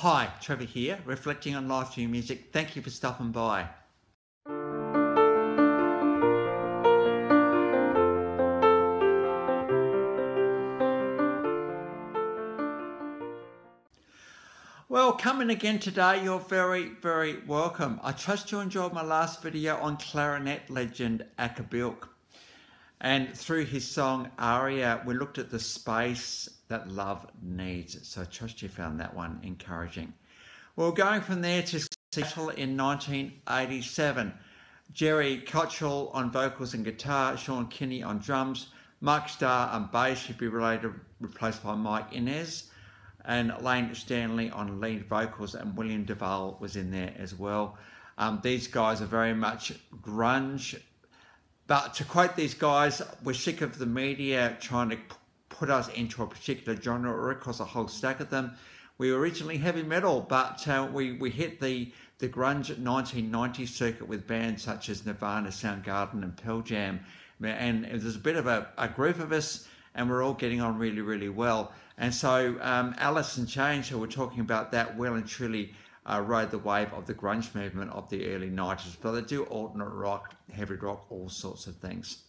Hi, Trevor here, reflecting on live stream music. Thank you for stopping by. Well, coming again today, you're very, very welcome. I trust you enjoyed my last video on clarinet legend Acker Bilk. And through his song Aria, we looked at the space that love needs. So I trust you found that one encouraging. Well, going from there to Seattle in 1987. Jerry Cottrell on vocals and guitar, Sean Kinney on drums, Mark Starr on bass, who'd be replaced by Mike Inez, and Lane Stanley on lead vocals, and William Duvall was in there as well. These guys are very much grunge. But to quote these guys, we're sick of the media trying to put us into a particular genre or across a whole stack of them. We were originally heavy metal, but we hit the grunge 1990s circuit with bands such as Nirvana, Soundgarden and Pearl Jam. And there's a bit of a group of us, and we're all getting on really, really well. And so Alice in Chains, who were talking about that, well and truly rode the wave of the grunge movement of the early 90s, but they do alternate rock, heavy rock, all sorts of things.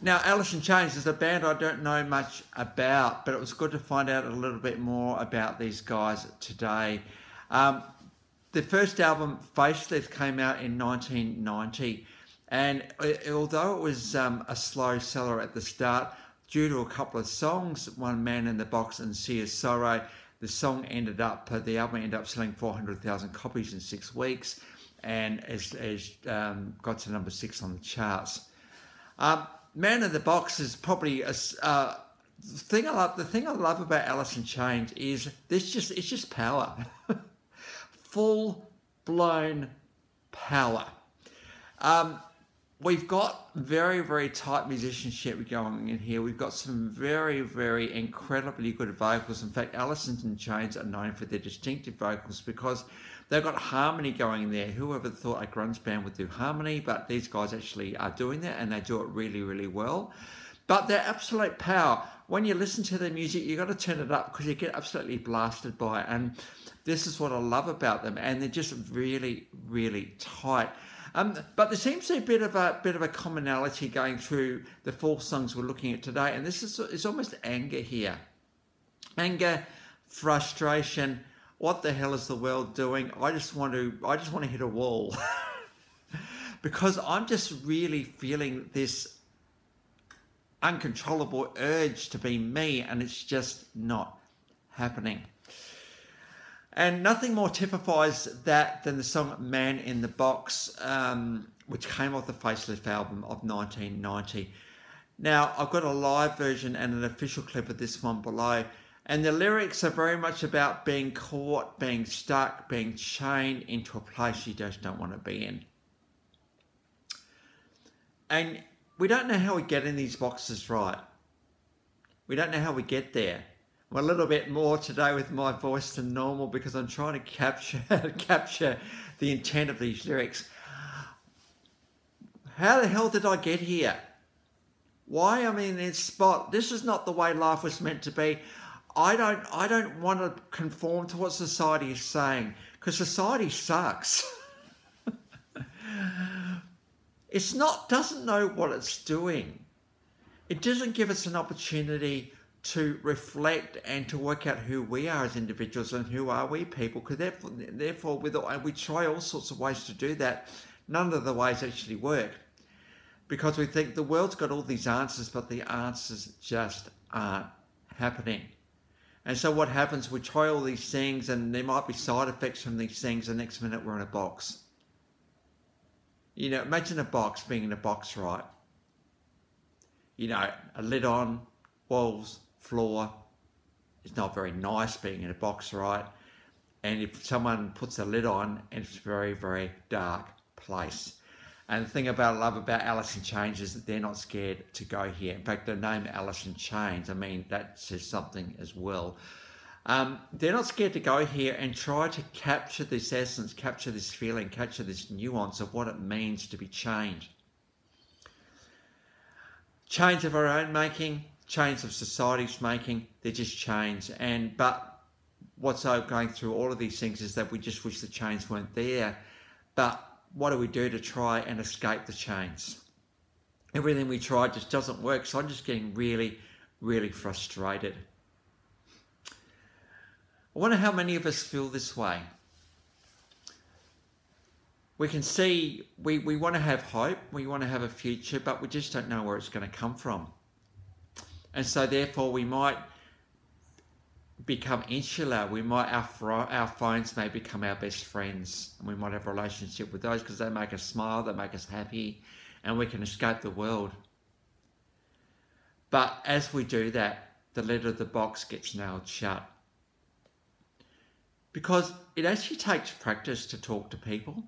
Now, Alice in Chains is a band I don't know much about, but it was good to find out a little bit more about these guys today. The first album, Facelift, came out in 1990, and although it was a slow seller at the start, due to a couple of songs, One Man in the Box and Sears Sorrow, the album ended up selling 400,000 copies in 6 weeks, and got to number 6 on the charts. Man in the Box is probably the thing I love about Alice in Chains is it's just power, full blown power. We've got very, very tight musicianship going in here. We've got some very, very incredibly good vocals. In fact, Alice in Chains are known for their distinctive vocals because they've got harmony going in there. Whoever thought a grunge band would do harmony, but these guys actually are doing that, and they do it really, really well. But they're absolute power. When you listen to their music, you've got to turn it up because you get absolutely blasted by it. And this is what I love about them. And they're just really, really tight. But there seems to be a bit of a commonality going through the 4 songs we're looking at today, and this is almost anger here. Anger, frustration. What the hell is the world doing? I just want to hit a wall because I'm just really feeling this uncontrollable urge to be me, and it's just not happening. And nothing more typifies that than the song Man in the Box, which came off the Facelift album of 1990. Now, I've got a live version and an official clip of this one below. And the lyrics are very much about being caught, being stuck, being chained into a place you just don't want to be in. And we don't know how we get in these boxes right. We don't know how we get there. I'm a little bit more today with my voice than normal because I'm trying to capture the intent of these lyrics. How the hell did I get here? Why am I in this spot? This is not the way life was meant to be. I don't want to conform to what society is saying because society sucks. Doesn't know what it's doing. It doesn't give us an opportunity to reflect and to work out who we are as individuals and who are we people, because therefore we try all sorts of ways to do that. None of the ways actually work because we think the world's got all these answers, but the answers just aren't happening. And so what happens, we try all these things and there might be side effects from these things. The next minute we're in a box. You know, imagine a box being in a box, right? You know, a lid on, walls, floor. It's not very nice being in a box, right? And if someone puts a lid on, it's a very, very dark place. And the thing I love about Alice in Chains is that they're not scared to go here. In fact, the name Alice in Chains, I mean, that says something as well. They're not scared to go here and try to capture this essence, capture this feeling, capture this nuance of what it means to be chained. Chains of our own making, chains of society's making, they're just chains. But what's going through all of these things is that we just wish the chains weren't there. But what do we do to try and escape the chains? Everything we try just doesn't work. So I'm just getting really, really frustrated. I wonder how many of us feel this way. We can see, we want to have hope, we want to have a future, but we just don't know where it's going to come from. And so therefore we might become insular. We might, our phones may become our best friends, and we might have a relationship with those because they make us smile, they make us happy, and we can escape the world. But as we do that, the lid of the box gets nailed shut. Because it actually takes practice to talk to people.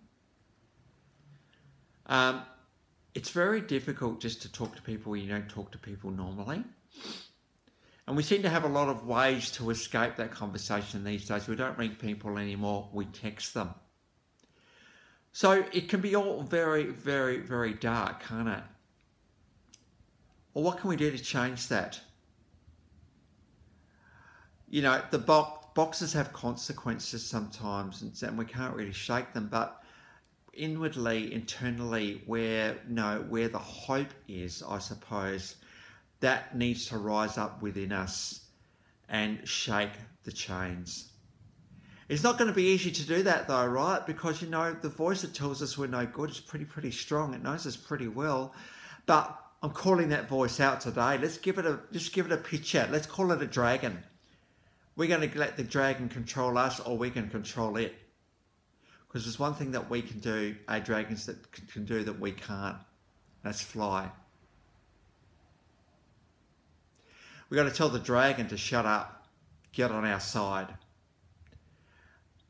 It's very difficult just to talk to people when you don't talk to people normally. And we seem to have a lot of ways to escape that conversation these days. We don't ring people anymore, we text them. So it can be all very, very, very dark, can't it? Well, what can we do to change that? You know, the boxes have consequences sometimes, and we can't really shake them, but inwardly, internally, where the hope is, I suppose, that needs to rise up within us and shake the chains. It's not going to be easy to do that though, right? Because, you know, the voice that tells us we're no good is pretty strong. It knows us pretty well. But I'm calling that voice out today. Let's just give it a picture. Let's call it a dragon. We're going to let the dragon control us, or we can control it. Because there's one thing that we can do, dragons that can do that we can't. That's fly. We've got to tell the dragon to shut up, get on our side.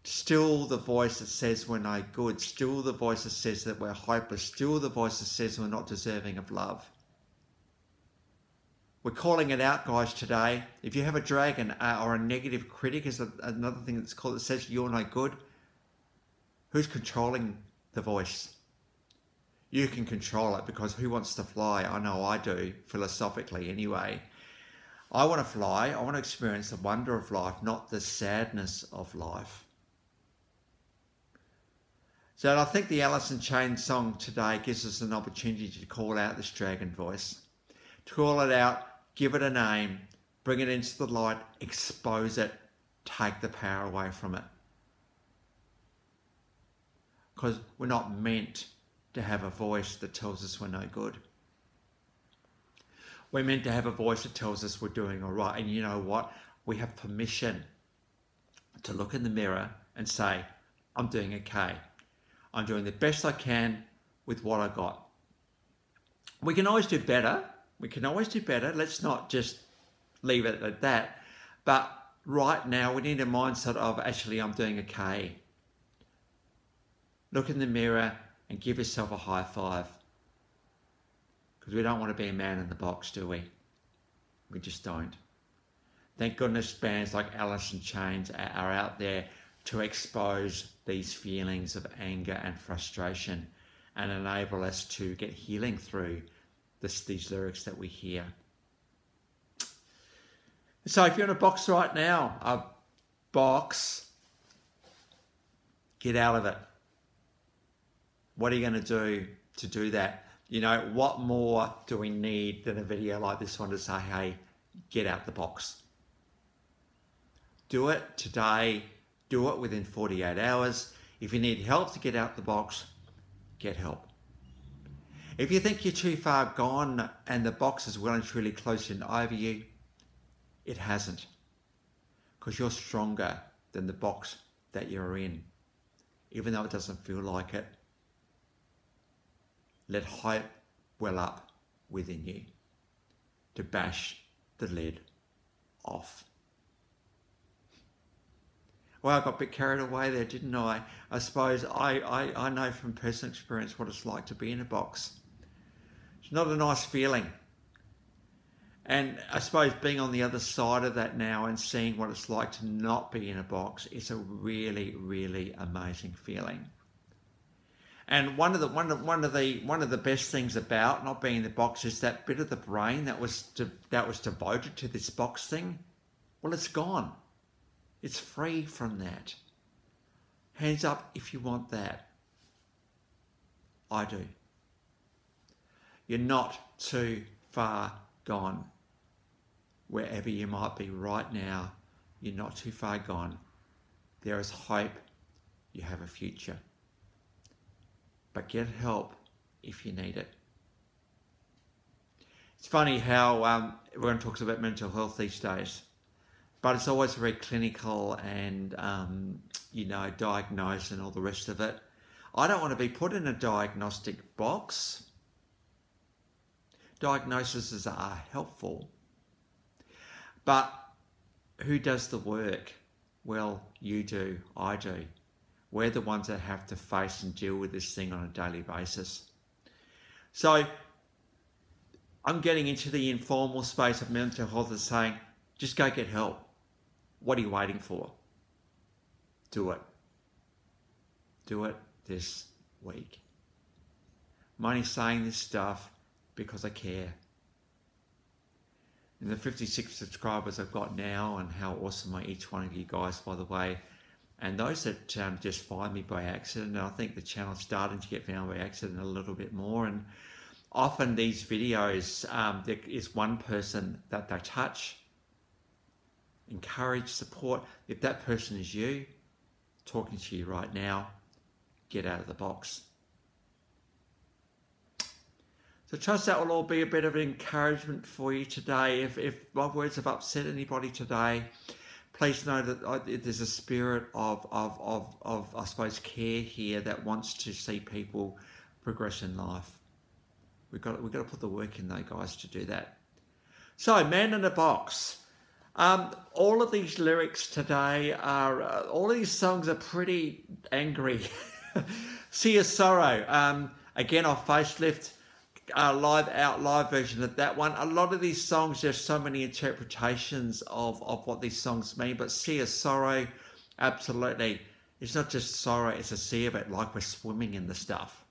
Still the voice that says we're no good. Still the voice that says that we're hopeless. Still the voice that says we're not deserving of love. We're calling it out, guys, today. If you have a dragon or a negative critic, is another thing that's called, that says you're no good, who's controlling the voice? You can control it, because who wants to fly? I know I do, philosophically anyway. I want to fly. I want to experience the wonder of life, not the sadness of life. So I think the Alice in Chains song today gives us an opportunity to call out this dragon voice. To call it out, give it a name, bring it into the light, expose it, take the power away from it. Because we're not meant to have a voice that tells us we're no good. We're meant to have a voice that tells us we're doing all right. And you know what? We have permission to look in the mirror and say, I'm doing okay. I'm doing the best I can with what I got. We can always do better. We can always do better. Let's not just leave it at that. But right now, we need a mindset of, actually, I'm doing okay. Look in the mirror and give yourself a high five. Because we don't want to be a man in the box, do we? We just don't. Thank goodness bands like Alice in Chains are out there to expose these feelings of anger and frustration and enable us to get healing through these lyrics that we hear. So if you're in a box right now, get out of it. What are you going to do that? You know, what more do we need than a video like this one to say, hey, get out the box. Do it today. Do it within 48 hours. If you need help to get out the box, get help. If you think you're too far gone and the box is well and truly closing over you, it hasn't. Because you're stronger than the box that you're in, even though it doesn't feel like it. Let hope well up within you to bash the lid off. Well, I got a bit carried away there, didn't I? I suppose I know from personal experience what it's like to be in a box. It's not a nice feeling. And I suppose being on the other side of that now and seeing what it's like to not be in a box is a really, really amazing feeling. And one of the best things about not being in the box is that bit of the brain that was devoted to this box thing. Well, it's gone. It's free from that. Hands up if you want that. I do. You're not too far gone. Wherever you might be right now, you're not too far gone. There is hope. You have a future. But get help if you need it. It's funny how everyone talks about mental health these days, but it's always very clinical and, you know, diagnosed and all the rest of it. I don't want to be put in a diagnostic box. Diagnoses are helpful. But who does the work? Well, you do, I do. We're the ones that have to face and deal with this thing on a daily basis. So I'm getting into the informal space of mental health and saying, just go get help. What are you waiting for? Do it. Do it this week. I'm only saying this stuff because I care. And the 56 subscribers I've got now, and how awesome are each one of you guys, by the way. And those that just find me by accident, and I think the channel's starting to get found by accident a little bit more. And often these videos, there is one person that they touch, encourage, support. If that person is you, talking to you right now, get out of the box. So trust that will all be a bit of an encouragement for you today. If my words have upset anybody today, please know that there's a spirit of I suppose, care here that wants to see people progress in life. We've got to put the work in though, guys, to do that. So, Man in a Box. All of these lyrics today are, all of these songs are pretty angry. See Your Sorrow. Again, off Facelift. Live version of that one. A lot of these songs, there's so many interpretations of what these songs mean, but Sea of Sorrow, absolutely. It's not just sorrow, it's a sea of it, like we're swimming in the stuff.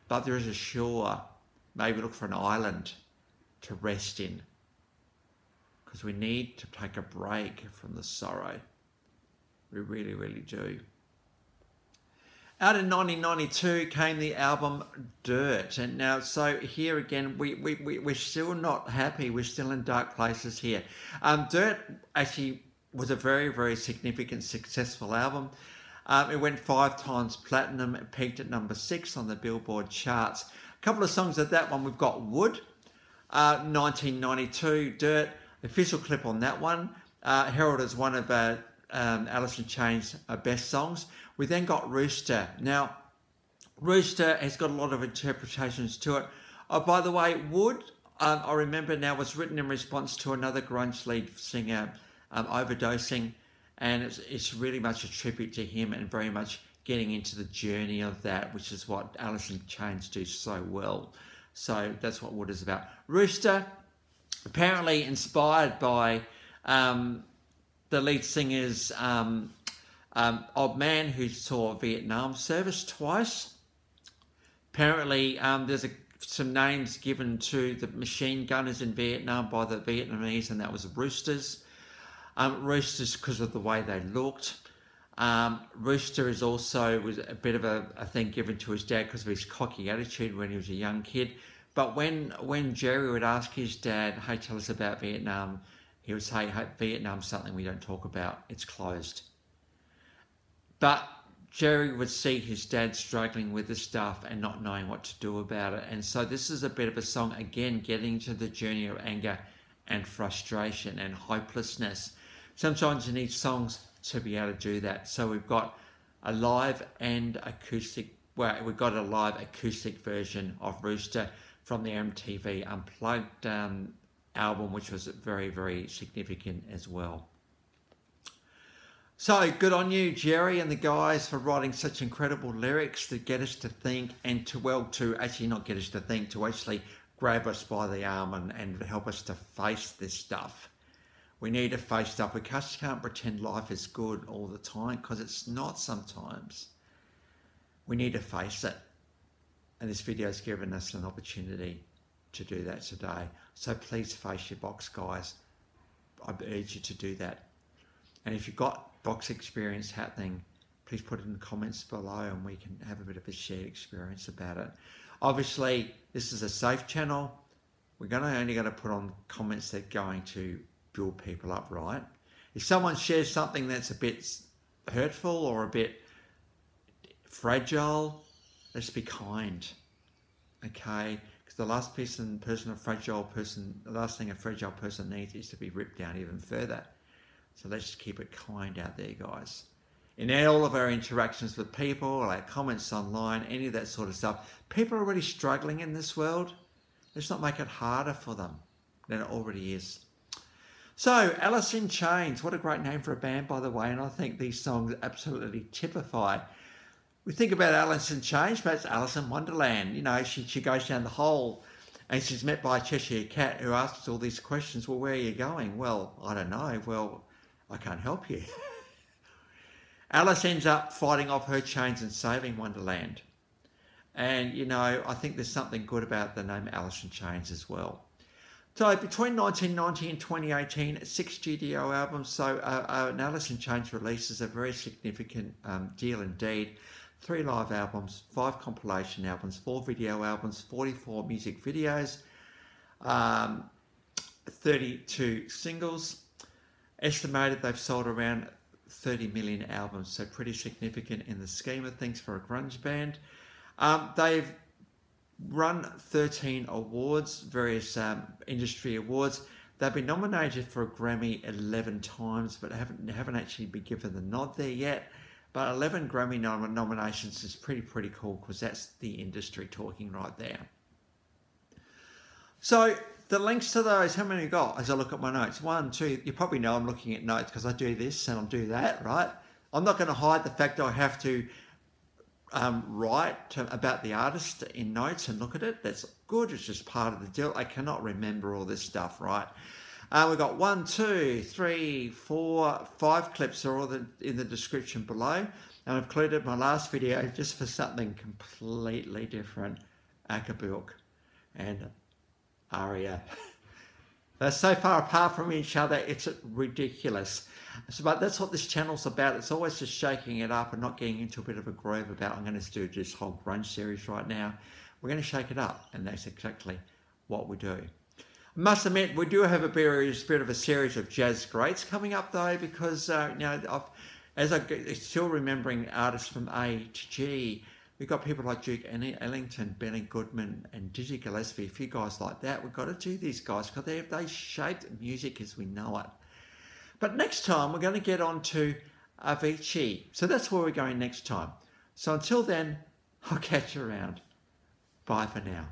But there is a shore. Maybe look for an island to rest in, because we need to take a break from the sorrow. We really, really do. Out in 1992 came the album Dirt, and now so here again we're still not happy. We're still in dark places here. Dirt actually was a very, very significant, successful album. It went 5 times platinum. It peaked at number 6 on the Billboard charts. A couple of songs of that one. We've got Wood, 1992, Dirt. Official clip on that one. Heralded as one of Alice in Chains' best songs. We then got Rooster. Now, Rooster has got a lot of interpretations to it. Oh, by the way, Wood, I remember now, was written in response to another grunge lead singer overdosing, and it's really much a tribute to him and very much getting into the journey of that, which is what Alice in Chains do so well. So that's what Wood is about. Rooster, apparently inspired by the lead singer's old man who saw Vietnam service twice. Apparently, there's some names given to the machine gunners in Vietnam by the Vietnamese, and that was Roosters. Roosters because of the way they looked. Rooster was a bit of a thing given to his dad because of his cocky attitude when he was a young kid. But when Jerry would ask his dad, hey, tell us about Vietnam, he would say, hey, Vietnam's something we don't talk about. It's closed. But Jerry would see his dad struggling with the stuff and not knowing what to do about it. And so this is a bit of a song, again, getting to the journey of anger and frustration and hopelessness. Sometimes you need songs to be able to do that. So we've got a live and acoustic, well, we've got a live acoustic version of Rooster from the MTV Unplugged album, which was very, very significant as well. So good on you, Jerry, and the guys for writing such incredible lyrics to get us to think, and to actually not get us to think, to actually grab us by the arm and help us to face this stuff. We need to face stuff. We just can't pretend life is good all the time, because it's not sometimes. We need to face it. And this video has given us an opportunity to do that today. So please face your box, guys. I urge you to do that. And if you've got box experience happening, please put it in the comments below and we can have a bit of a shared experience about it. Obviously, this is a safe channel. We're only going to put on comments that are going to build people up, right? If someone shares something that's a bit hurtful or a bit fragile, let's be kind, okay? Because the last thing a fragile person needs is to be ripped down even further. So let's just keep it kind out there, guys. In all of our interactions with people, our comments online, any of that sort of stuff, people are already struggling in this world. Let's not make it harder for them than it already is. So, Alice in Chains, what a great name for a band, by the way, and I think these songs absolutely typify. We think about Alice in Chains, but it's Alice in Wonderland. You know, she goes down the hole and she's met by a Cheshire Cat who asks all these questions. Well, where are you going? Well, I don't know. Well, I can't help you. Alice ends up fighting off her chains and saving Wonderland. And, you know, I think there's something good about the name Alice in Chains as well. So between 1990 and 2018, 6 studio albums. So an Alice in Chains release is a very significant deal indeed. 3 live albums, 5 compilation albums, 4 video albums, 44 music videos, 32 singles. Estimated they've sold around 30 million albums, so pretty significant in the scheme of things for a grunge band. They've run 13 awards, various industry awards. They've been nominated for a Grammy 11 times, but haven't actually been given the nod there yet. But 11 Grammy nominations is pretty cool, because that's the industry talking right there. So the links to those, how many I got as I look at my notes? 1, 2, you probably know I'm looking at notes because I do this and I do that, right? I'm not going to hide the fact that I have to write about the artist in notes and look at it. That's good. It's just part of the deal. I cannot remember all this stuff, right? We've got 1, 2, 3, 4, 5 clips are all in the description below. And I've included my last video just for something completely different. Acker Bilk and Aria. They're so far apart from each other, it's ridiculous. So, but that's what this channel's about. It's always just shaking it up and not getting into a bit of a groove about, I'm going to do this whole grunge series right now. We're going to shake it up, and that's exactly what we do. I must admit, we do have a bit of a series of jazz greats coming up, though, because you know, as I'm still remembering artists from A to G, we've got people like Duke Ellington, Benny Goodman, and Dizzy Gillespie, a few guys like that. We've got to do these guys because they shaped music as we know it. But next time, we're going to get on to Avicii. So that's where we're going next time. So until then, I'll catch you around. Bye for now.